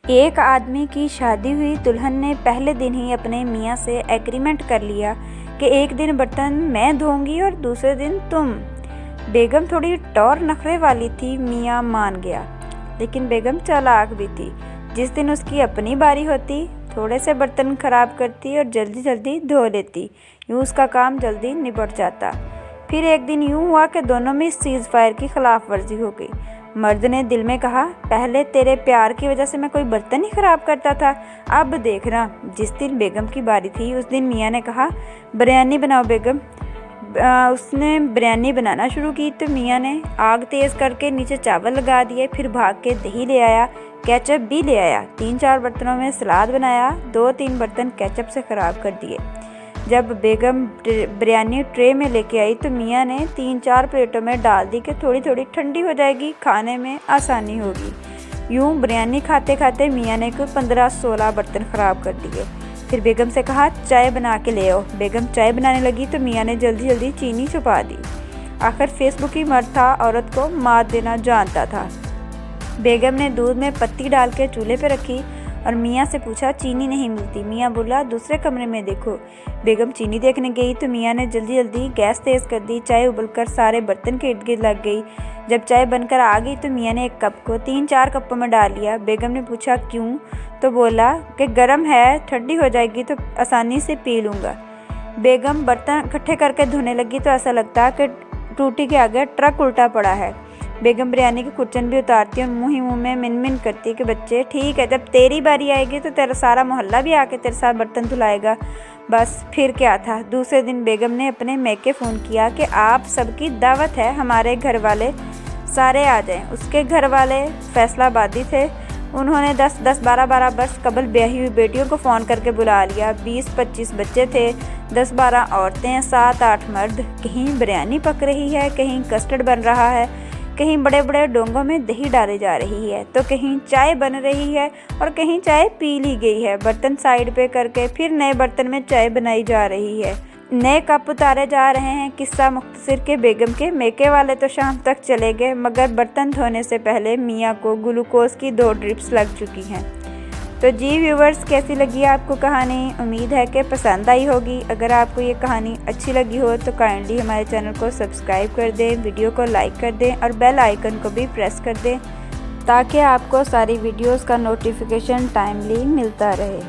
एक आदमी की शादी हुई दुल्हन ने पहले दिन ही अपने मियाँ से एग्रीमेंट कर लिया कि एक दिन बर्तन मैं धोऊंगी और दूसरे दिन तुम। बेगम थोड़ी टौर नखरे वाली थी, मियाँ मान गया। लेकिन बेगम चालाक भी थी। जिस दिन उसकी अपनी बारी होती, थोड़े से बर्तन खराब करती और जल्दी जल्दी धो लेती। यूँ उसका काम जल्दी निपट जाता। फिर एक दिन यूँ हुआ कि दोनों में सीज़ फायर की खिलाफ वर्जी हो गई। मर्द ने दिल में कहा, पहले तेरे प्यार की वजह से मैं कोई बर्तन ही खराब करता था, अब देखना। जिस दिन बेगम की बारी थी उस दिन मियाँ ने कहा, बिरयानी बनाओ बेगम। उसने बिरयानी बनाना शुरू की तो मियाँ ने आग तेज़ करके नीचे चावल लगा दिए। फिर भाग के दही ले आया, केचप भी ले आया। 3-4 बर्तनों में सलाद बनाया। 2-3 बर्तन केचप से ख़राब कर दिए। जब बेगम बिरयानी ट्रे में लेके आई तो मियाँ ने 3-4 प्लेटों में डाल दी कि थोड़ी थोड़ी ठंडी हो जाएगी, खाने में आसानी होगी। यूँ बिरयानी खाते खाते मियाँ ने कोई 15-16 बर्तन ख़राब कर दिए। फिर बेगम से कहा, चाय बना के ले आओ। बेगम चाय बनाने लगी तो मियाँ ने जल्दी जल्दी चीनी छुपा दी। आखिर फेसबुकी मर्द था, औरत को मात देना जानता था। बेगम ने दूध में पत्ती डाल के चूल्हे पर रखी और मियाँ से पूछा, चीनी नहीं मिलती। मियाँ बोला, दूसरे कमरे में देखो। बेगम चीनी देखने गई तो मियाँ ने जल्दी जल्दी गैस तेज़ कर दी। चाय उबलकर सारे बर्तन के इर्द गिर्द लग गई। जब चाय बनकर आ गई तो मियाँ ने एक कप को 3-4 कपों में डाल लिया। बेगम ने पूछा, क्यों? तो बोला कि गर्म है, ठंडी हो जाएगी तो आसानी से पी लूँगा। बेगम बर्तन इकट्ठे करके धोने लगी तो ऐसा लगता कि टूटी के आगे ट्रक उल्टा पड़ा है। बेगम बिरयानी की कुर्चन भी उतारती और मुँह ही मुँह में मिन मिन करती कि बच्चे ठीक है, जब तेरी बारी आएगी तो तेरा सारा मोहल्ला भी आके तेरे साथ बर्तन धुलाएगा। बस फिर क्या था। दूसरे दिन बेगम ने अपने मैके फ़ोन किया कि आप सबकी दावत है, हमारे घर वाले सारे आ जाएं। उसके घर वाले फैसलाबादी थे। उन्होंने 10-10, 12-12 बरस कबल ब्याही हुई बेटियों को फ़ोन करके बुला लिया। 20-25 बच्चे थे, 10-12 औरतें, 7-8 मर्द। कहीं बिरयानी पक रही है, कहीं कस्टर्ड बन रहा है, कहीं बड़े बड़े डोंगों में दही डाली जा रही है, तो कहीं चाय बन रही है और कहीं चाय पी ली गई है। बर्तन साइड पे करके फिर नए बर्तन में चाय बनाई जा रही है। नए कप उतारे जा रहे हैं। किस्सा मुख्तसर के बेगम के मेके वाले तो शाम तक चले गए, मगर बर्तन धोने से पहले मियाँ को ग्लूकोज की 2 ड्रिप्स लग चुकी हैं। तो जी व्यूवर्स, कैसी लगी आपको कहानी? उम्मीद है कि पसंद आई होगी। अगर आपको ये कहानी अच्छी लगी हो तो काइंडली हमारे चैनल को सब्सक्राइब कर दें, वीडियो को लाइक कर दें और बेल आइकन को भी प्रेस कर दें ताकि आपको सारी वीडियोस का नोटिफिकेशन टाइमली मिलता रहे।